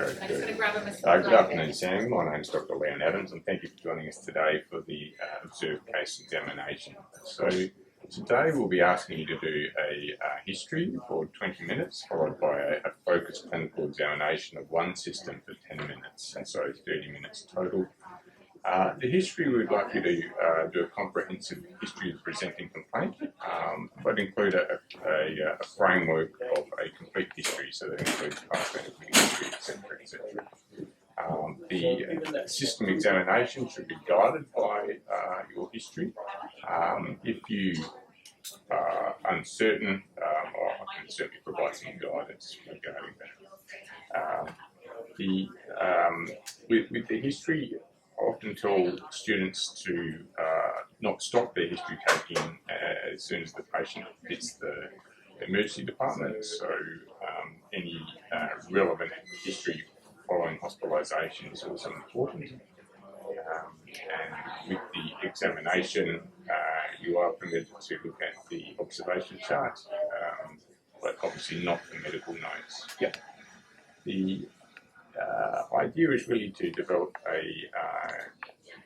Good afternoon, Sam. My name is Dr. Leon Adams, and thank you for joining us today for the observed case examination. So today we'll be asking you to do a history for 20 minutes, followed by a focused clinical examination of one system for 10 minutes, and so 30 minutes total. The history, we'd like you to do a comprehensive history of the presenting complaint, but include a framework of a complete history, so that includes past medical history, etc. The system examination should be guided by your history. If you are uncertain, I can certainly provide some guidance regarding that. With the history, I often tell students to not stop their history taking as soon as the patient hits the emergency department. So any relevant history following hospitalisation is also important. And with the examination, you are permitted to look at the observation chart, but obviously not the medical notes. Yeah. The idea is really to develop a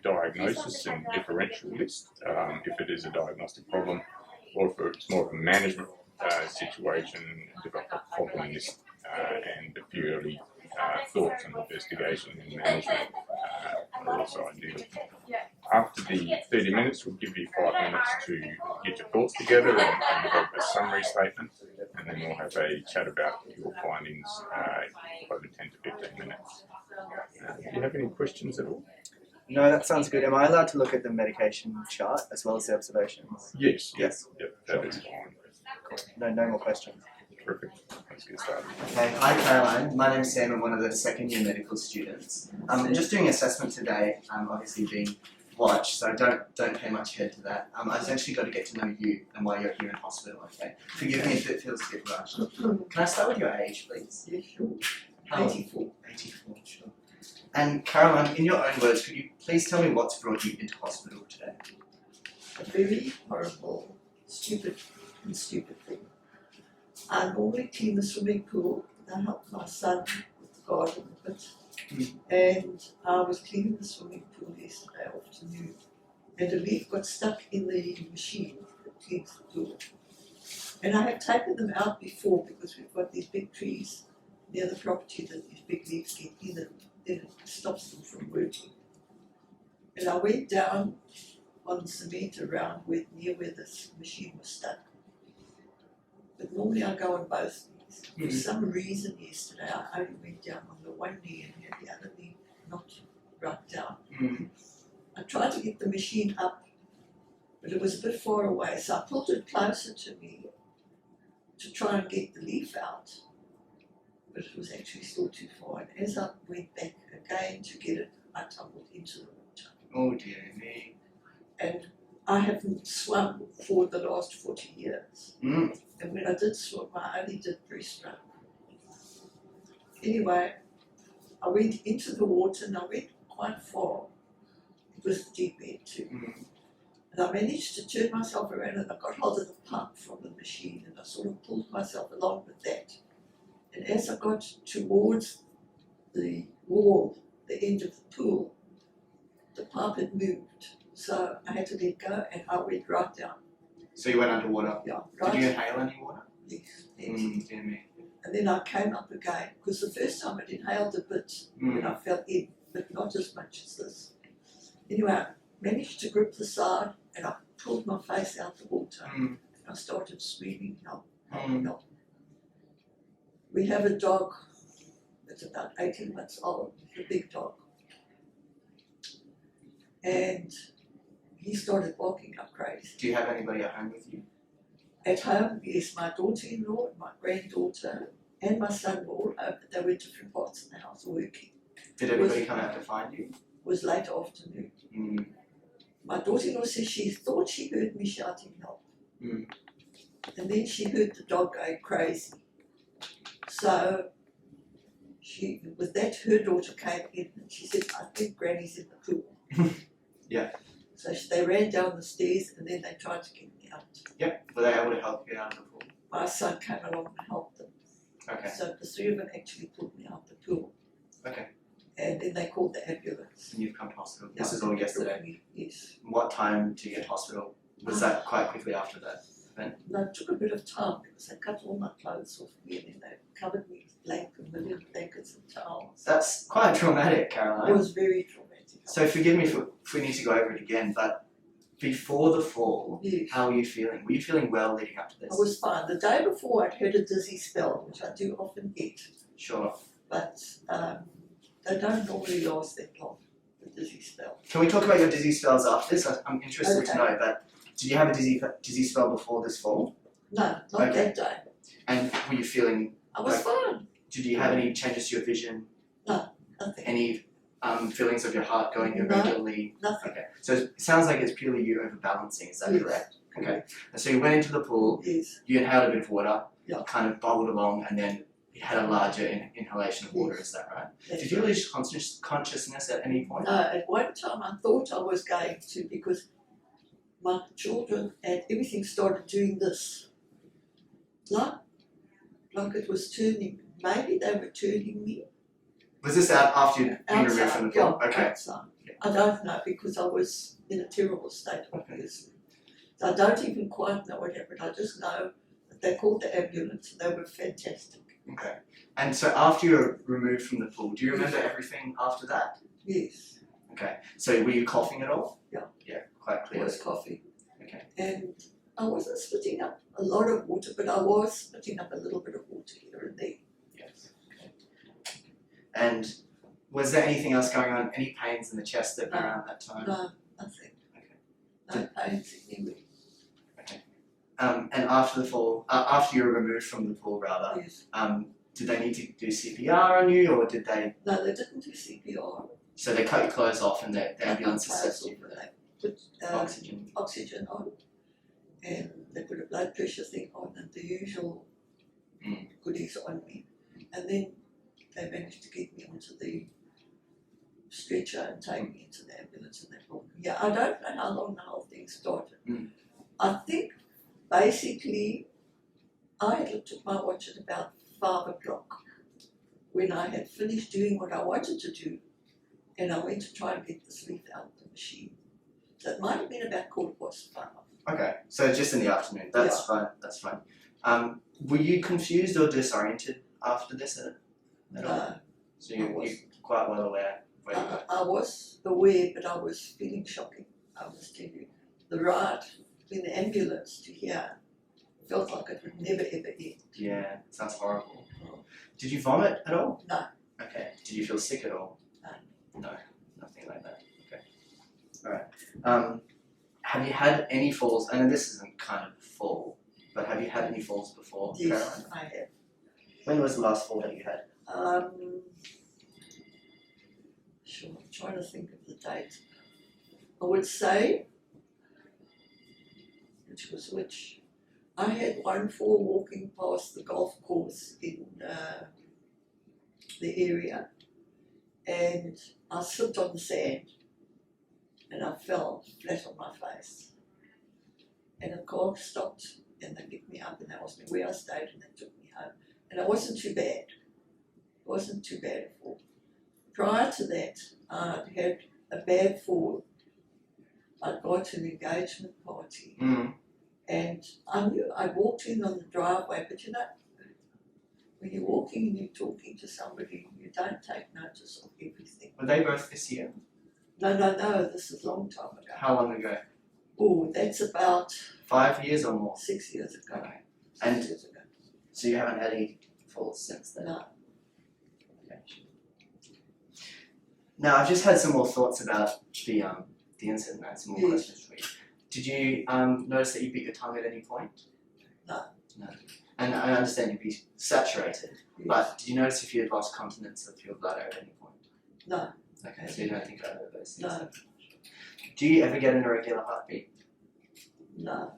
diagnosis and differential list if it is a diagnostic problem, or if it's more of a management situation, develop a problem list and a few early thoughts on investigation and management are also ideal. After the 30 minutes, we'll give you 5 minutes to get your thoughts together and develop a summary statement, and then we'll have a chat about your findings over 10 to 15 minutes. Do you have any questions at all? No, that sounds good. Am I allowed to look at the medication chart as well as the observations? Yes. Yes. Yep, that is fine. Cool. No more questions. Perfect. Let's get started. Okay, hi Caroline. My name's Sam. I'm one of the second year medical students. I'm just doing assessment today. I'm obviously being watched, so don't pay much heed to that. I essentially got to get to know you and why you're here in hospital. Okay. Forgive me if it feels a bit rushed. Can I start with your age, please? Yeah, sure. How old? 84. 84, sure. And Caroline, in your own words, could you please tell me what's brought you into hospital today? A very horrible, stupid thing. I normally clean the swimming pool, and I help my son with the garden a bit. And I was cleaning the swimming pool yesterday afternoon, and a leaf got stuck in the machine that cleans the pool. And I had taken them out before because we've got these big trees near the property that these big leaves get in, and then it stops them from working. And I went down on the cement around near where this machine was stuck. But normally I go on both knees. For some reason yesterday I only went down on the one knee and had the other knee not right down. I tried to get the machine up, but it was a bit far away, so I pulled it closer to me to try and get the leaf out. But it was actually still too far, and as I went back again to get it, I tumbled into the water. Oh dear me. And I haven't swum for the last 40 years. And when I did swim, I only did breaststroke. Anyway, I went into the water and I went quite far. It was a deep end too. And I managed to turn myself around and I got hold of the pump from the machine and I sort of pulled myself along with that. And as I got towards the wall, the end of the pool, the pump had moved. So I had to let go and I went right down. So you went underwater? Yeah. Right. Did you inhale any water? Yes. Dear me. And then I came up again, because the first time I inhaled a bit when I fell in, but not as much as this. Anyway, I managed to grip the side and I pulled my face out the water and I started screaming, help, help, help. We have a dog that's about 18 months old, a big dog. And he started barking like crazy. Do you have anybody at home with you? At home, yes, my daughter-in-law, my granddaughter, and my son were all home, but they were in different parts of the house working. Did everybody come out to find you? It was late afternoon. My daughter-in-law says she thought she heard me shouting help. And then she heard the dog going crazy. So, with that, her daughter came in and she said, I think Granny's in the pool. Yeah. So they ran down the stairs and then they tried to get me out. Yep. Were they able to help you out of the pool? My son came along and helped them. Okay. So the three of them actually pulled me out the pool. Okay. And then they called the ambulance. And you've come to hospital. This is all yesterday. Yes. What time did you get to hospital? Was that quite quickly after that? No, it took a bit of time because they cut all my clothes off me and then they covered me with a million blankets and towels. That's quite traumatic, It Caroline. was very traumatic. So forgive me if we need to go over it again, but before the fall, Yes. how were you feeling? Were you feeling well leading up to this? I was fine. The day before I'd had a dizzy spell, which I do often get, Sure. but they don't normally last that long, the dizzy spell. Can we talk about your dizzy spells after this? I'm interested to Okay. know, but did you have a dizzy spell before this fall? No, not Okay. that day. And were you feeling, I was fine. did you have any changes to your vision? Nothing. Any feelings of your heart going No. irregularly? Nothing. Okay, so it sounds like it's purely you overbalancing, is that Yes. correct? Okay, and so you went into the pool, Yes. you inhaled a bit of water, Yeah. kind of bubbled along, and then you had a larger inhalation of water, Yes. is that right? That's Did you right. lose consciousness at any point? No, at one time I thought I was going to because my children and everything started doing this. Like it was turning. Maybe they were turning me Was this out after you'd been removed outside. from the pool? Okay. Outside. I don't know because I was in a terrible state, obviously. So I don't even quite know what happened. I just know that they called the ambulance and they were fantastic. Okay. And so after you were removed from the pool, do you remember everything after that? Yes, Okay. So were you coughing at all? Yeah. Yeah, quite I clear. was coughing. Okay. And I wasn't spitting up a lot of water, but I was spitting up a little bit of water here and there. Yes. Okay. And was there anything else going on? Any pains in the chest that were around that time? No, nothing. Okay. No pains anywhere. Okay. And after the fall, after you were removed from the pool, rather, Yes. did they need to do CPR on you, or did they? No, they didn't do CPR. So they cut your clothes off, and the They ambulance cut assessed clothes you off for and they put oxygen. oxygen on, and they put a blood pressure thing on, and the usual goodies on me, and then they managed to get me onto the stretcher and take me into the ambulance, and they brought me. Yeah, I don't know how long the whole thing started. I think basically I had looked at my watch at about 5 o'clock when I had finished doing what I wanted to do, and I went to try and get this leaf out of the machine. So it might have been about 5:15. Okay, so just in the afternoon. That's fine. That's fine. Were you confused or disoriented after this at all? No, So I you're wasn't. quite well aware where you were. I was aware, but I was feeling shocking. I must tell you, the ride in the ambulance to here felt like it would never ever end. Yeah, sounds horrible. Did you vomit at all? No. Okay. Did you feel sick at all? No. No, nothing like that. Okay. All right. Have you had any falls? I know this isn't kind of a fall, but have you had any falls before, Yes, Caroline? I have. When was the last fall that you had? Sure, I'm trying to think of the date. I would say, which I had one fall walking past the golf course in the area, and I slipped on the sand, and I fell flat on my face. And the car stopped, and they picked me up, and they asked me where I stayed, and they took me home. And it wasn't too bad. It wasn't too bad at all. Prior to that, I'd had a bad fall. I'd got to an engagement party, and I knew I walked in on the driveway, but you know, when you're walking and you're talking to somebody, you don't take notice of everything. Were they both this year? No, this is a long time ago. How long ago? Oh, that's about 5 years or more? 6 years ago. Okay. 6 years ago. So you haven't had any falls since then? No. Okay. Now I've just had some more thoughts about the incident. I had some more Yes. questions for you. Did you notice that you bit your tongue at any point? No. No. And I understand you'd be saturated, Yes. but did you notice if you had lost continence of your bladder at any point? No. Okay, so you don't think either of those things? No. Do you ever get an irregular heartbeat? No.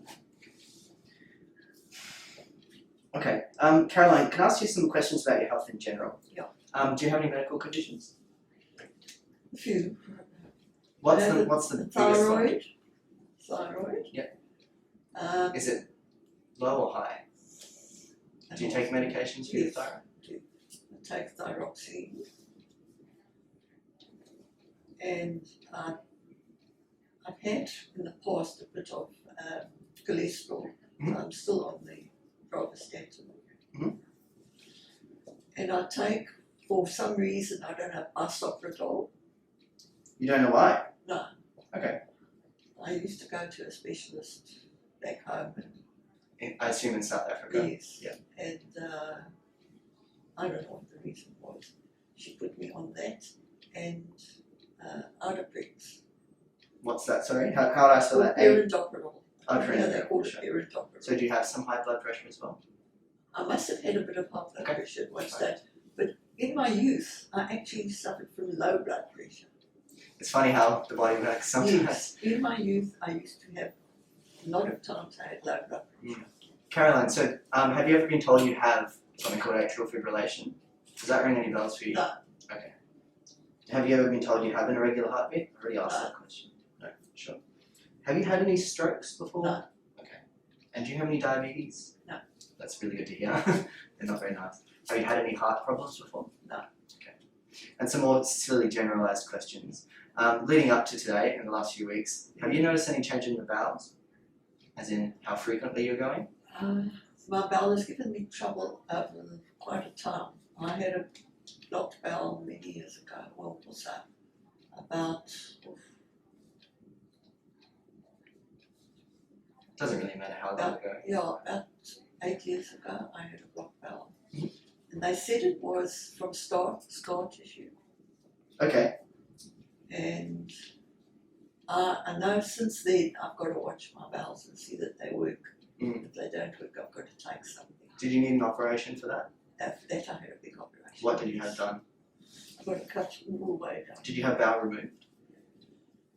Okay, Caroline, can I ask you some questions about your health in general? Yeah. Do you have any medical conditions? A few. What's I the have what's the biggest thyroid. Thyroid. Yeah. Is it low or high? Do you take medications for your Yes. thyroid? I take thyroxine. and I've had in the past a bit of cholesterol. I'm still on the pravastatin. And I take, for some reason, I don't have Asopradol. You don't know why? No. Okay. I used to go to a specialist back home. I assume in South Africa. Yes. Yeah. And I don't know what the reason was. She put me on that and Arteprix. What's that? Sorry, how do I spell that? Perindoprolol. Oh, Yeah, they call it perindoprolol. perindoprolol. So do you have some high blood pressure as well? I must have had a bit of high blood Okay. pressure at one Fine. stage, but in my youth, I actually suffered from low blood pressure. It's funny how the body works sometimes. Yes. In my youth, I used to have a lot of times I had low blood pressure. Caroline, so have you ever been told you have something called atrial fibrillation? Does that ring any bells for you? No. Okay. Have you ever been told you have an irregular heartbeat? I already asked No. that question. No, sure. Have you had any strokes before? No. Okay. And do you have any diabetes? No. That's really good to hear. They're not very nice. Have you had any heart problems before? No. Okay. And some more silly generalised questions. Leading up to today, in the last few weeks, have you noticed any change in your bowels? As in how frequently you're going? My bowel has given me trouble over quite a time. I had a blocked bowel many years ago, well, what's that? About, Doesn't really matter how long ago. about 8 years ago, I had a blocked bowel. And they said it was from scar tissue. Okay. And I know since then I've got to watch my bowels and see that they work. If they don't work, I've got to take something. Did you need an operation for that? That I had a big operation. What did you have done? I've got to cut all the way down. Did you have bowel removed?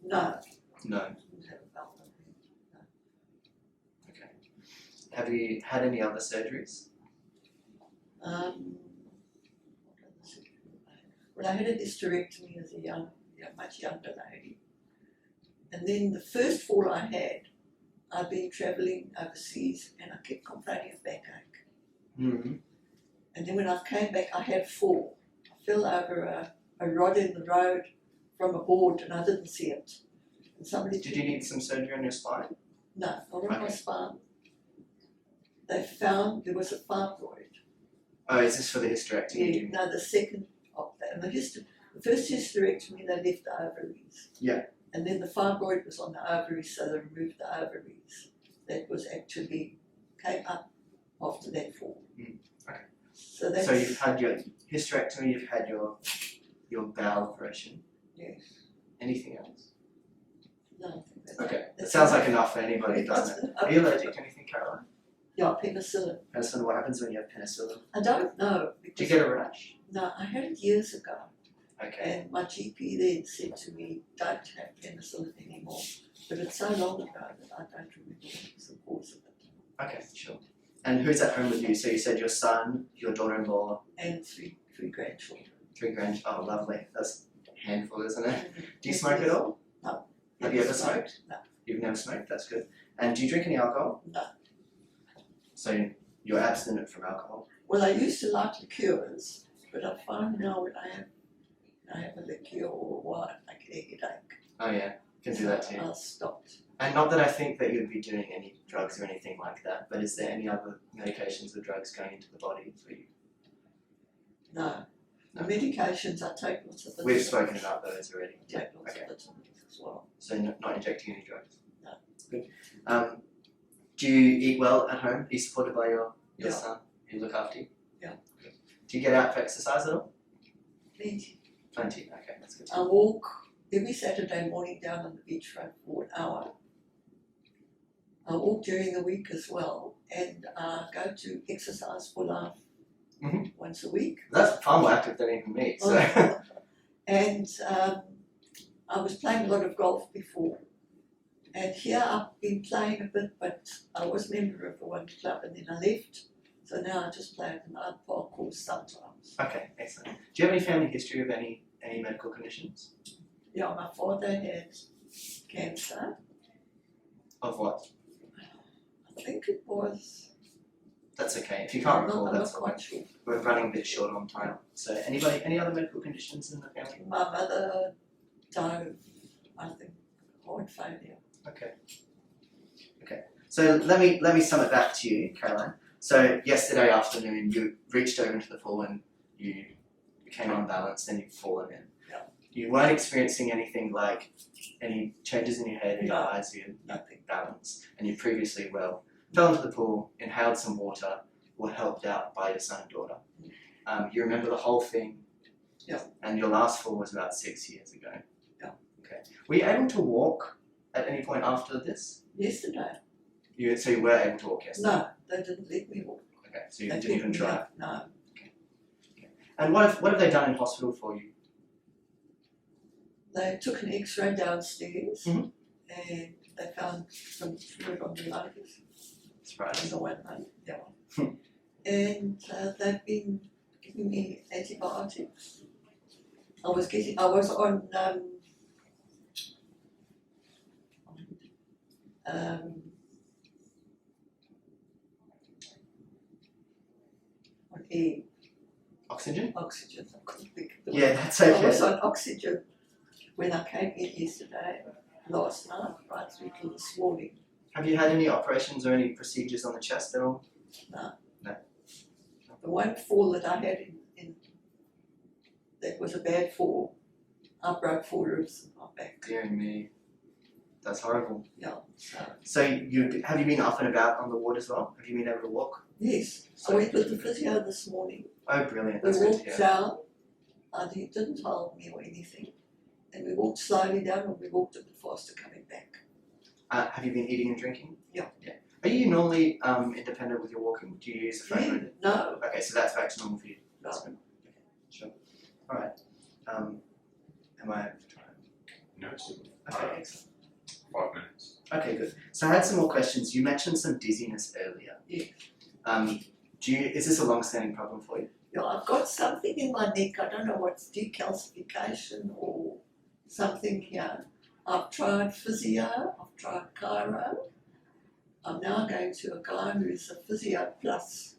No. No. I didn't have a bowel removed. Okay. Have you had any other surgeries? What other surgery have I had? Well, I had a hysterectomy as a much younger lady. And then the first fall I had, I'd been travelling overseas and I kept complaining of backache. Mm-hmm. And then when I came back, I had a fall. I fell over a rod in the road from a board and I didn't see it. And somebody Did you need some surgery on your spine? No, not on my Okay. spine. They found there was a fibroid. Oh, is this for the hysterectomy? Yeah, no, the second of that. And the first hysterectomy, they left the ovaries. Yeah. And then the fibroid was on the ovaries, so they removed the ovaries. That was actually came up after that fall. Okay. So that's So you've had your hysterectomy, you've had your bowel operation. yes. Anything else? No, I think that's Okay. It that's sounds all. like enough for anybody, doesn't it? Are you allergic to anything, Caroline? Yeah, penicillin. Penicillin, what happens when you have penicillin? I don't know. Do you Because get a rash? no, I had it years ago. Okay. And my GP then said to me, don't have penicillin anymore. But it's so long ago that I don't remember what was the cause of it. Okay, sure. And who's at home with you? So you said your son, your daughter-in-law, And three grandchildren. 3 grandchildren. Oh, lovely. That's a handful, isn't it? Do you Yes, smoke yes. at all? No. Have you ever smoked? No. You've never smoked, that's good. And do you drink any alcohol? No. So you're abstinent from alcohol? Well, I used to like liqueurs, but I find now when I have a liqueur or a wine, I get a headache. Oh yeah, can do that too. I stopped. And not that I think that you'd be doing any drugs or anything like that, but is there any other medications or drugs going into the body for you? No. The No. medications, I take lots of vitamins. We've spoken about those already. I take lots Okay. of vitamins as well. So not injecting any drugs? No. Good. Do you eat well at home? Are you supported by your Yeah. son? You look after you? Yeah. Good. Do you get out for exercise at all? Plenty. Plenty, okay, that's good. I walk every Saturday morning down on the beachfront for an hour. I walk during the week as well, and I go to Exercise for Life Mhm. once a week. That's far more active than even me, so. And I was playing a lot of golf before. And here I've been playing a bit, but I was a member of the one club and then I left. So now I just play at an art park course sometimes. Okay, excellent. Do you have any family history of any medical conditions? Yeah, my father had cancer. Of what? I think it was. That's okay. If you can't recall, I'm that's not all right. quite sure. We're running a bit short on time. So any other medical conditions in the family? My mother dove, I think, heart failure. Okay. So let me sum it back to you, Caroline. So yesterday afternoon you reached over into the pool and you became unbalanced and you've fallen in. Yeah. You weren't experiencing anything like any changes in your head or your No. eyes or your Nothing. balance, and you previously fell into the pool, inhaled some water, were helped out by your son and daughter. You remember the whole thing. Yeah. And your last fall was about 6 years ago. Yeah. Okay. Were you able to walk at any point after this? Yesterday? So you were able to walk yesterday? No, they didn't let me walk. Okay, so you They didn't even picked me try. up. No. And what have they done in hospital for you? They took an X-ray downstairs Mhm. and they found some fluid on the lungs. That's right. On the one lung, that one. And they've been giving me antibiotics. I was on air, Oxygen? oxygen. I couldn't think of the Yeah, word. that's I was okay. on oxygen when I came in yesterday, last night, right through till this morning. Have you had any operations or any procedures on the chest at all? The one fall that I had in that was a bad fall. I broke 4 ribs in my back. Dear me. That's horrible. Yeah. So have you been up and about on the ward as well? Have you been able to walk? Yes. I went with the physio this morning. Oh, brilliant. We That's good to walked hear. down. He didn't hold me or anything. And we walked slowly down and we walked a bit faster coming back. Have you been eating and drinking? Yeah. Are you normally independent with your walking? Do you use a phone? Yeah, no. Okay, so that's back to normal for you. No. That's good. Okay, sure. All right. Am I over time? No, it's Okay, excellent. 5 minutes. Okay, good. So I had some more questions. You mentioned some dizziness earlier. Yeah. Is this a long-standing problem for you? Yeah, I've got something in my neck. I don't know what's decalcification or something here. I've tried physio, I've tried chiro. I'm now going to a guy who's a physio plus.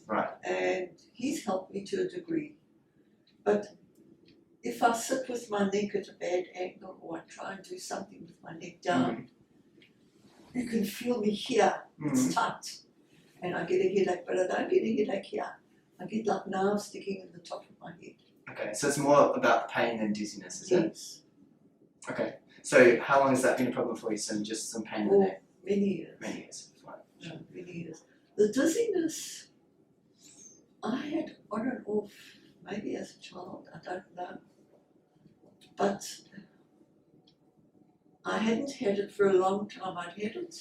Right. And he's helped me to a degree. But if I sit with my neck at a bad angle or I try and do something with my neck down, you can feel me here. It's tight. And I get a headache, but I don't get a headache here. I get like nerves sticking in the top of my head. Okay, so it's more about pain than dizziness, is it? Yes. Okay. So how long has that been a problem for you? Just some pain in the Oh, neck? many years. Many years. Right. No, many years. The dizziness, I had on and off, maybe as a child, I don't know. But I hadn't had it for a long time. I'd had it,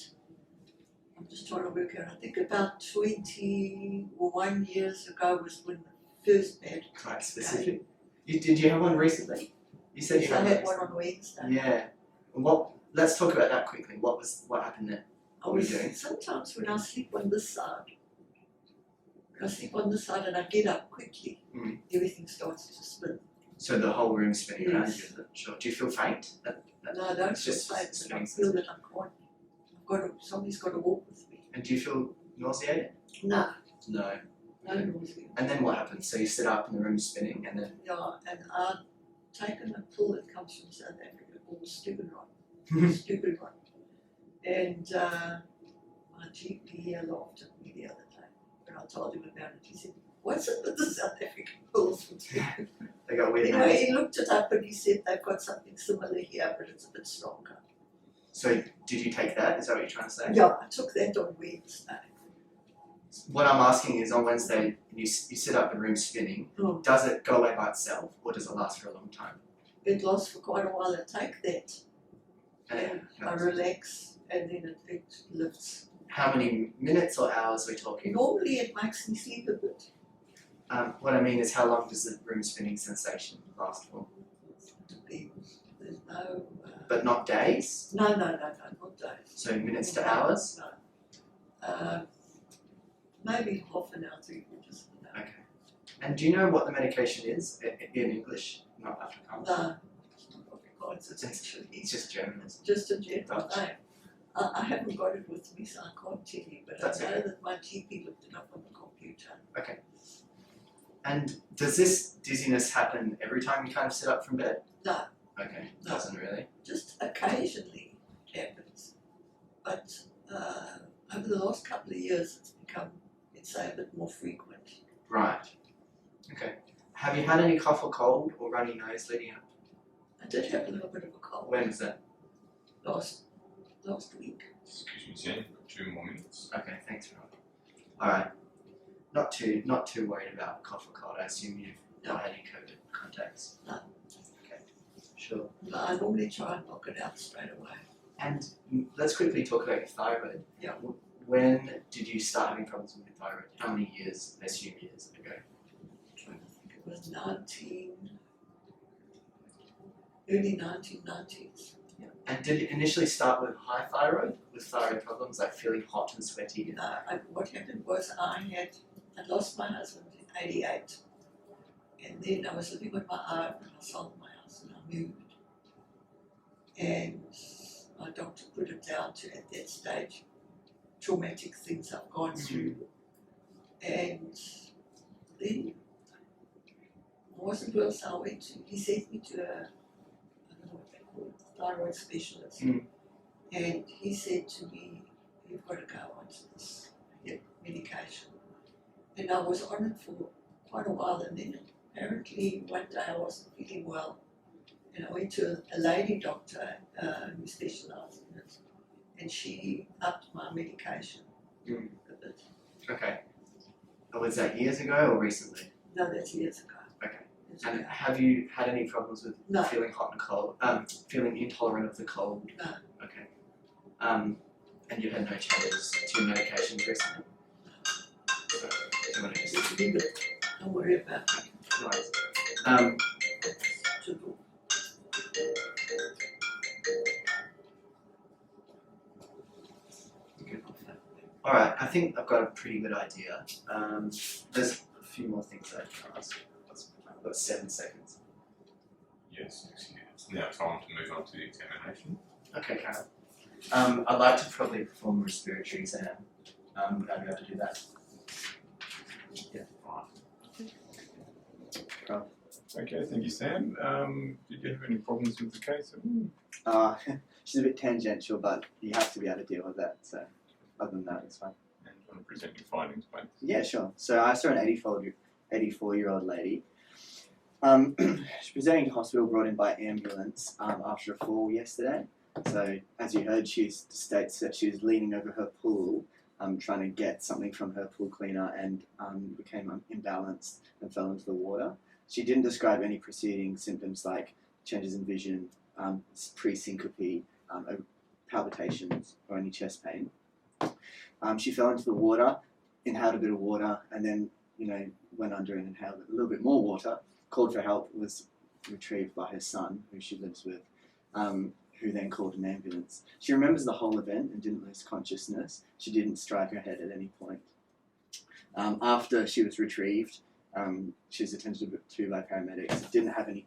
I'm just trying to work out, I think about 21 years ago was when the first bad. Quite specific. Did you have one recently? You said Yes, you I had had one one on Wednesday. Yeah. Let's talk about that quickly. What happened there? What were you doing? Sometimes when I sleep on this side, and I get up quickly, everything starts to spin. So the whole room's spinning around Yes. you, is it? Sure. Do you feel faint? No, I don't It's feel just faint, but I spinning feel that I can't. Somebody's got to walk with me. And do you feel nauseated? No, No. no nausea. And then what happens? So you sit up and the room's spinning, and then Yeah, and I've taken a pill that comes from South Africa called the stupid one. And my GP here laughed at me the other day when I told him about it. He said, "What's it with the South African pills?" they got weird Anyway, names. he looked it up and he said they've got something similar here, but it's a bit stronger. So did you take that? Is that what you're trying to say? Yeah, I took that on Wednesday. What I'm asking is, on Wednesday, you sit up and the room's spinning. Oh. Does it go away by itself, or does it last for a long time? It lasts for quite a while. I take that And I relax and then it lifts. how many minutes or hours are we talking? Normally it makes me sleep a bit. What I mean is, how long does the room spinning sensation last for? Depends. There's no. But not days? No, not days. So minutes to hours? No. Maybe half an hour, 3 quarters of an hour. Okay. And do you know what the medication is in English, not Afrikaans? No, it's not Afrikaans, it's actually It's just German. just a general Dutch. name. I haven't got it with me, so I can't tell you, but That's I know okay. that my GP looked it up on the computer. Okay. And does this dizziness happen every time you kind of sit up from bed? No, Okay, No. doesn't really. Just occasionally it happens. But over the last couple of years, it's become, let's say, a bit more frequent. Right. Okay. Have you had any cough or cold or runny nose leading up? I did have a little bit of a cold When was that? last week. Excuse me, Sam, 2 more minutes. Okay, thanks, Rob. Alright. Not too worried about cough or cold. I assume you've not had any COVID contacts. No. Okay. Sure. No, I normally try and knock it out straight away. And let's quickly talk about your thyroid. Yeah. When did you start having problems with your thyroid? How many years, I assume years ago? I'm trying to think, it was early 1990s. Yeah. And did it initially start with high thyroid, with thyroid problems like feeling hot and sweaty? What happened was I lost my husband in '88, and then I was living with my aunt and I sold my house and I moved. And my doctor put it down to, at that stage, traumatic things I've gone through. And then I wasn't well, so he sent me to I don't know what they call it, thyroid specialist. And he said to me, you've got to go onto this medication. And I was on it for quite a while, and then apparently one day I wasn't feeling well, and I went to a lady doctor who specialised in it, and she upped my medication a bit. Okay. And was that years ago or recently? No, that's years ago. Okay. Years And ago. have you had any problems with No. feeling hot and cold? Feeling intolerant of the cold? No. Okay. And you had no changes to your medications recently? So, do you want to just Just leave it. Don't worry about it. no worries. Triple. Alright, I think I've got a pretty good idea. There's a few more things I can ask. I've got 7 seconds. Yes, it's now time to move on to the examination. Okay, Karen. I'd like to probably perform a respiratory exam. Would I be able to do that? Yeah, fine. Okay, thank you, Sam. Did you have any problems with the case? She's a bit tangential, but you have to be able to deal with that. So, other than that, it's fine. And you want to present your findings, please? Yeah, sure. So I saw an 84-year-old lady. She's presenting to hospital, brought in by ambulance after a fall yesterday. So, as you heard, she states that she was leaning over her pool, trying to get something from her pool cleaner, and became imbalanced and fell into the water. She didn't describe any preceding symptoms like changes in vision, pre-syncope, palpitations, or any chest pain. She fell into the water, inhaled a bit of water, and then went under and inhaled a little bit more water. Called for help, was retrieved by her son, who she lives with, who then called an ambulance. She remembers the whole event and didn't lose consciousness. She didn't strike her head at any point. After she was retrieved, she was attended to by paramedics. Didn't have any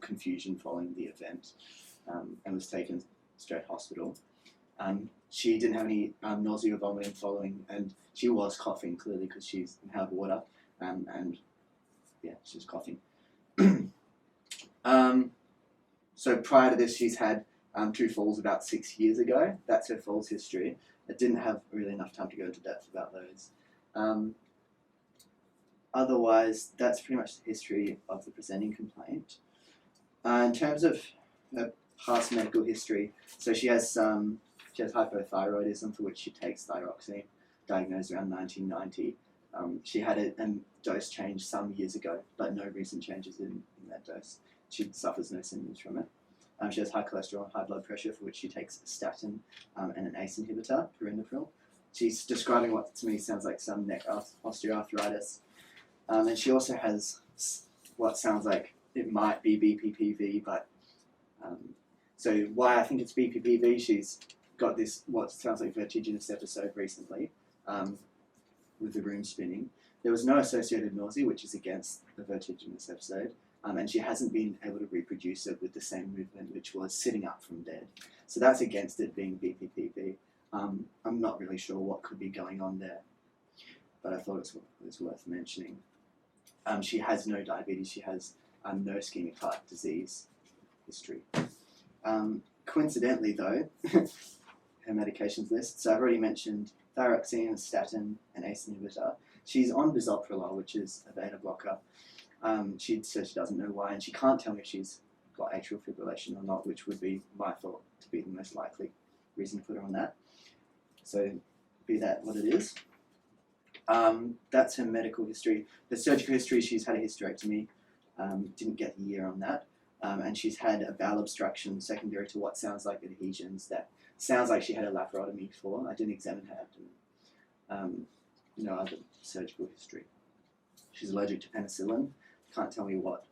confusion following the event, and was taken straight to hospital. She didn't have any nausea or vomiting following, and she was coughing clearly because she's inhaled water, and yeah, she was coughing. So prior to this, she's had 2 falls about 6 years ago. That's her falls history. I didn't have really enough time to go into depth about those. Otherwise, that's pretty much the history of the presenting complaint. In terms of her past medical history, so she has hypothyroidism, for which she takes thyroxine, diagnosed around 1990. She had a dose change some years ago, but no recent changes in that dose. She suffers no symptoms from it. She has high cholesterol and high blood pressure, for which she takes a statin and an ACE inhibitor, perindopril. She's describing what to me sounds like some neck osteoarthritis. And she also has what sounds like it might be BPPV, but so why I think it's BPPV, she's got this what sounds like vertiginous episode recently with the room spinning. There was no associated nausea, which is against the vertiginous episode, and she hasn't been able to reproduce it with the same movement, which was sitting up from bed. So that's against it being BPPV. I'm not really sure what could be going on there, but I thought it was worth mentioning. She has no diabetes, she has no ischemic heart disease, history. Coincidentally though, her medications list, so I've already mentioned thyroxine, statin, and ACE inhibitor. She's on bisoprolol, which is a beta blocker. She says she doesn't know why, and she can't tell me if she's got atrial fibrillation or not, which would be my thought to be the most likely reason to put her on that. So be that what it is. That's her medical history. The surgical history, she's had a hysterectomy, didn't get the year on that, and she's had a bowel obstruction secondary to what sounds like adhesions that sounds like she had a laparotomy for. I didn't examine her abdomen. No other surgical history. She's allergic to penicillin. Can't tell me what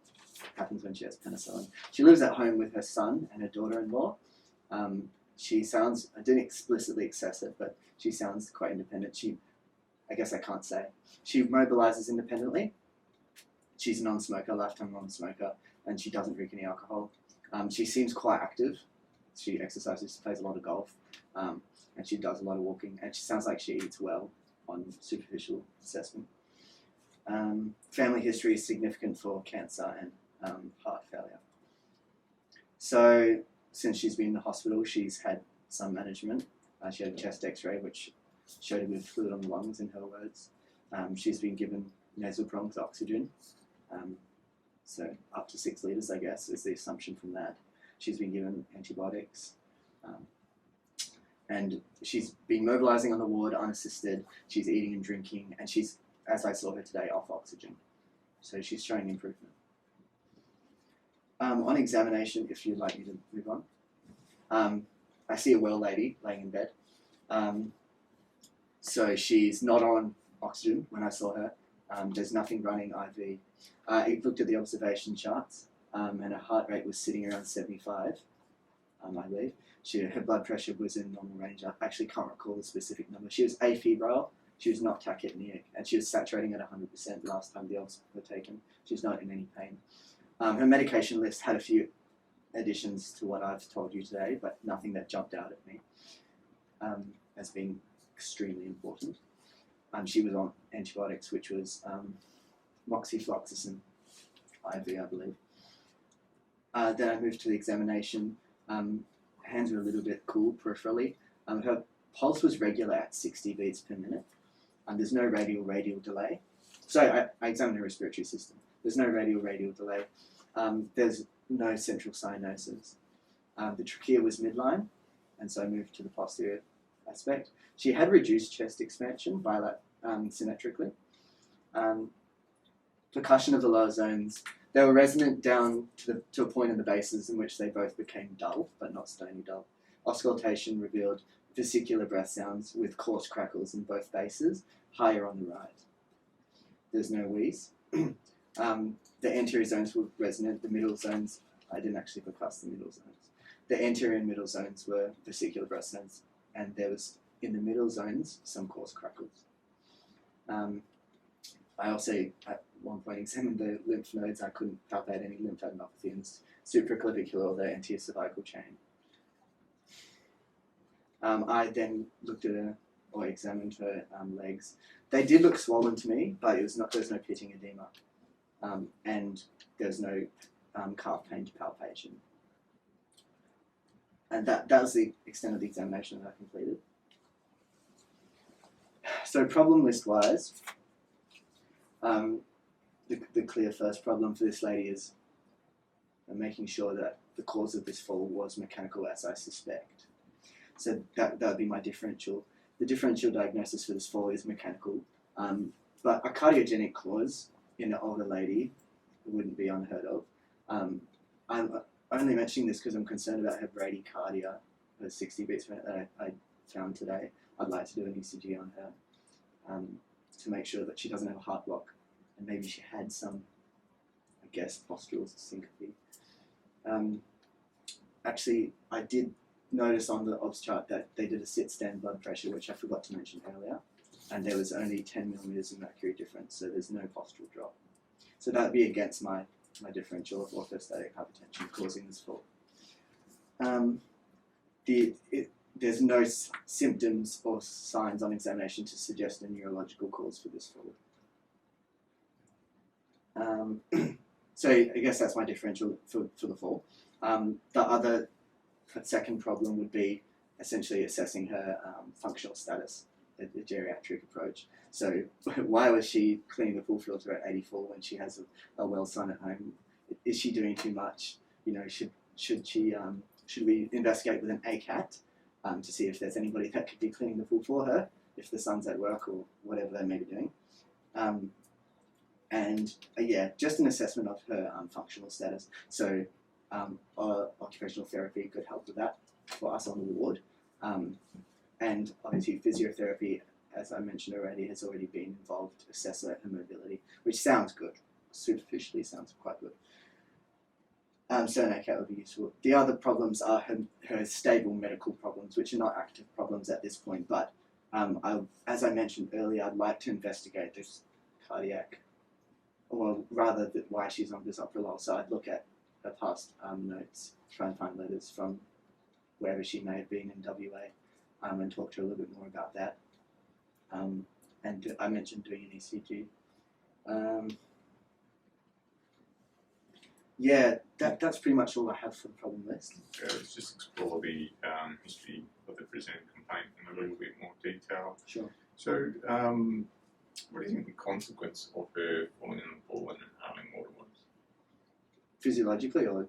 happens when she has penicillin. She lives at home with her son and her daughter-in-law. She sounds, I didn't explicitly assess it, but she sounds quite independent. I guess I can't say. She mobilizes independently. She's a non-smoker, lifetime non-smoker, and she doesn't drink any alcohol. She seems quite active. She exercises, plays a lot of golf, and she does a lot of walking, and she sounds like she eats well on superficial assessment. Family history is significant for cancer and heart failure. So since she's been in the hospital, she's had some management. She had a chest x-ray which showed a bit of fluid on the lungs, in her words. She's been given nasal prongs oxygen, so up to 6 litres, I guess, is the assumption from that. She's been given antibiotics, and she's been mobilising on the ward unassisted. She's eating and drinking, and she's, as I saw her today, off oxygen. So she's showing improvement. On examination, if you'd like me to move on, I see a well lady laying in bed. So she's not on oxygen when I saw her. There's nothing running IV. I looked at the observation charts, and her heart rate was sitting around 75, I believe. Her blood pressure was in normal range. I actually can't recall the specific number. She was afebrile. She was not tachypneic, and she was saturating at 100% last time the obs were taken. She's not in any pain. Her medication list had a few additions to what I've told you today, but nothing that jumped out at me as being extremely important. She was on antibiotics, which was moxifloxacin IV, I believe. Then I moved to the examination. Hands were a little bit cool peripherally. Her pulse was regular at 60 beats per minute. There's no radial delay. So I examined her respiratory system. There's no radial delay. There's no central cyanosis. The trachea was midline, and so I moved to the posterior aspect. She had reduced chest expansion symmetrically. Percussion of the lower zones, they were resonant down to a point in the bases in which they both became dull, but not stony dull. Auscultation revealed vesicular breath sounds with coarse crackles in both bases, higher on the right. There's no wheeze. The anterior zones were resonant, the middle zones, I didn't actually percuss the middle zones. The anterior and middle zones were vesicular breath sounds, and there was, in the middle zones, some coarse crackles. I also, at one point, examined the lymph nodes. I couldn't palpate any lymphadenopathy in the supraclavicular or the anterior cervical chain. I then looked at her, or examined her legs. They did look swollen to me, but there was no pitting edema. And there's no calf pain to palpation. And that was the extent of the examination that I completed. So problem list-wise, the clear first problem for this lady is making sure that the cause of this fall was mechanical, as I suspect. So that would be my differential. The differential diagnosis for this fall is mechanical, but a cardiogenic cause in an older lady wouldn't be unheard of. I'm only mentioning this because I'm concerned about her bradycardia, the 60 beats per minute that I found today. I'd like to do an ECG on her to make sure that she doesn't have a heart block, and maybe she had some, I guess, postural syncope. Actually, I did notice on the obs chart that they did a sit-stand blood pressure, which I forgot to mention earlier, and there was only 10 millimeters of mercury difference, so there's no postural drop. So that would be against my differential of orthostatic hypertension causing this fall. There's no symptoms or signs on examination to suggest a neurological cause for this fall. So I guess that's my differential for the fall. The second problem would be essentially assessing her functional status, the geriatric approach. So why was she cleaning the pool filter at 84 when she has a well son at home? Is she doing too much? You know, should we investigate with an ACAT to see if there's anybody that could be cleaning the pool for her if the son's at work or whatever they may be doing? Yeah, just an assessment of her functional status. So occupational therapy could help with that for us on the ward. And obviously physiotherapy, as I mentioned already, has already been involved to assess her mobility, which sounds good. Superficially sounds quite good. So an ACAT would be useful. The other problems are her stable medical problems, which are not active problems at this point, but as I mentioned earlier, I'd like to investigate this cardiac, or rather why she's on bisoprolol. So I'd look at her past notes, try and find letters from wherever she may have been in WA, and talk to her a little bit more about that. And I mentioned doing an ECG. Yeah, that's pretty much all I have for the problem list. Okay, let's just explore the history of the presented complaint in a little bit more detail. Sure. So, what do you think the consequence of her falling in the pool and inhaling water was? Physiologically, or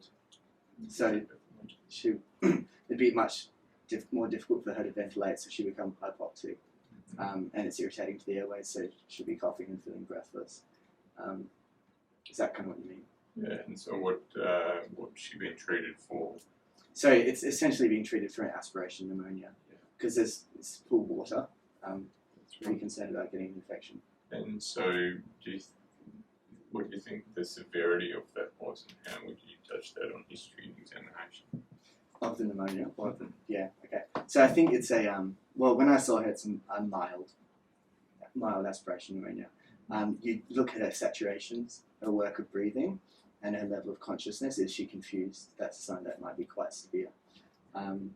so it'd be much more difficult for her to ventilate, so she become hypoxic, and it's irritating to the airways, so she'll be coughing and feeling breathless. Is that kind of what you mean? Yeah, and so what's she been treated for? So it's essentially being treated for an aspiration pneumonia, because it's pool water. Pretty concerned about getting an infection. And so, what do you think the severity of that was, and how would you judge that on history and examination? Of the pneumonia? Or of the, yeah, okay. So I think it's well, when I saw her, it's a mild aspiration pneumonia. You look at her saturations, her work of breathing, and her level of consciousness. Is she confused? That's a sign that might be quite severe. On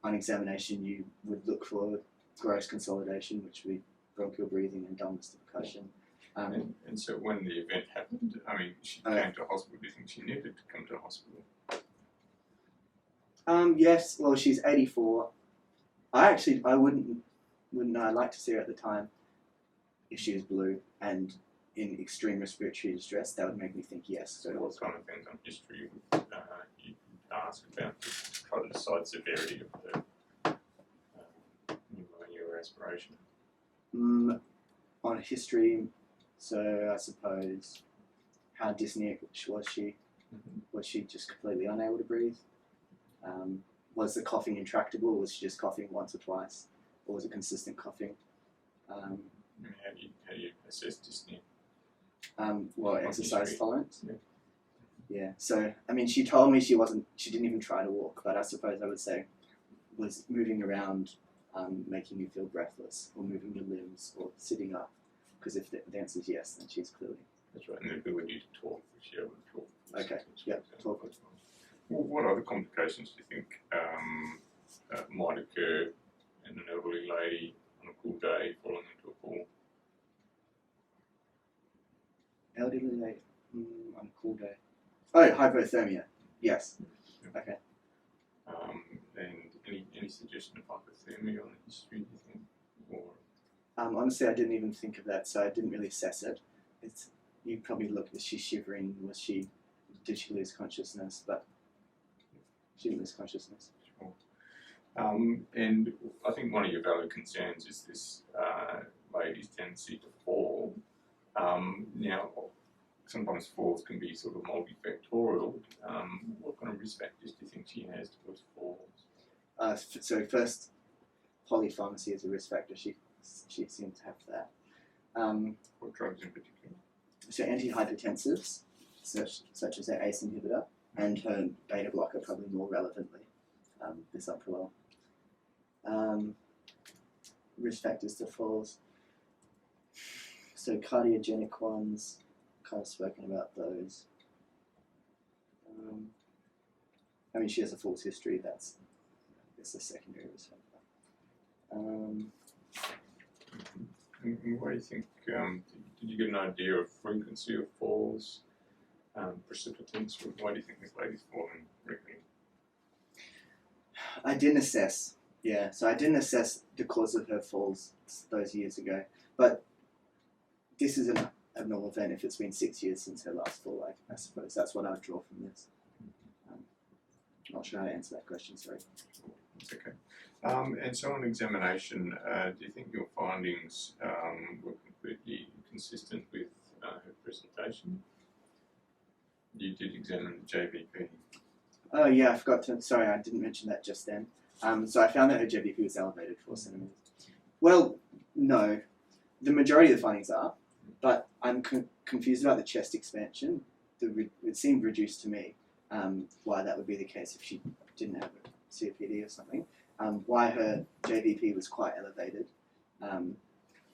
examination, you would look for gross consolidation, which would be bronchial breathing and dullness to percussion. And so when the event happened, I mean, she came to hospital. Do you think she needed to come to hospital? Yes, well, she's 84. I wouldn't know. I'd like to see her at the time if she was blue and in extreme respiratory distress. That would make me think yes. So what kind of things on history would you ask about to try to decide severity of the pneumonia or aspiration? On history, so I suppose how dyspneic was she? Was she just completely unable to breathe? Was the coughing intractable? Was she just coughing once or twice? Or was it consistent coughing? How do you assess dyspnea? Well, exercise history. tolerance. Yeah. Yeah. So I mean, she told me she didn't even try to walk, but I suppose I would say was moving around, making you feel breathless, or moving your limbs, or sitting up. Because if the answer is yes, then she's clearly. That's right, and the ability to talk. Was she able to talk? Okay. Yeah. Talk. Well, what other complications do you think might occur in an elderly lady on a cool day falling into a pool? Elderly lady on a cool day. Oh, hypothermia. Yes. Yeah. Okay. And any suggestion of hypothermia on the history, do you think? Or Honestly, I didn't even think of that, so I didn't really assess it. You probably looked, was she shivering? Did she lose consciousness? But she didn't lose consciousness. Sure. And I think one of your valid concerns is this lady's tendency to fall. Now, sometimes falls can be sort of multifactorial. What kind of risk factors do you think she has towards falls? So first, polypharmacy is a risk factor. She seems to have that. What drugs in particular? So antihypertensives, such as her ACE inhibitor, and her beta blocker, probably more relevantly, bisoprolol. Risk factors to falls. So cardiogenic ones, kind of spoken about those. I mean, she has a falls history. That's a secondary risk factor. And what do you think? Did you get an idea of frequency of falls? precipitants? Why do you think this lady's fallen regularly? I didn't assess. Yeah, so I didn't assess the cause of her falls those years ago. But this is an abnormal event if it's been 6 years since her last fall. I suppose that's what I would draw from this. Not sure how to answer that question. Sorry. It's okay. And so on examination, do you think your findings were completely consistent with her presentation? You did examine the JVP. Oh yeah, I forgot to. Sorry, I didn't mention that just then. So I found that her JVP was elevated 4 centimeters. Well, no, the majority of the findings are, but I'm confused about the chest expansion. It seemed reduced to me. Why that would be the case if she didn't have a COPD or something. Why her JVP was quite elevated.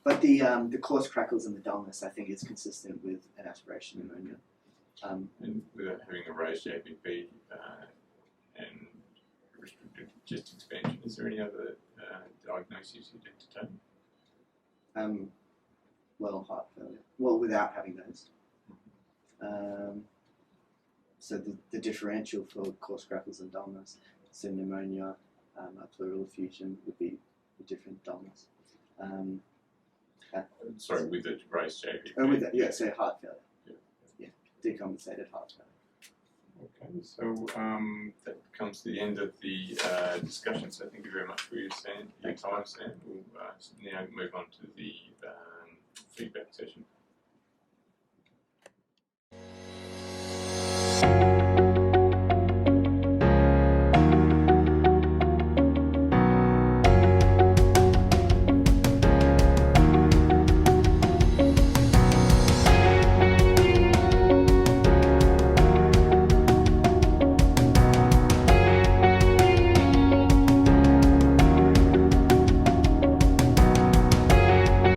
But the coarse crackles and the dullness, I think, is consistent with an aspiration pneumonia. And without having a raised JVP and restricted chest expansion, is there any other diagnoses you'd entertain? Well, heart failure. Well, without having those. So the differential for coarse crackles and dullness, so pneumonia, a pleural effusion would be a different dullness. Sorry, with a raised JVP. Oh, with that, yeah, so heart failure. Yeah. Decompensated heart failure. Okay, so that comes to the end of the discussion. So thank you very much for your time, Sam. We'll now move on to the feedback session.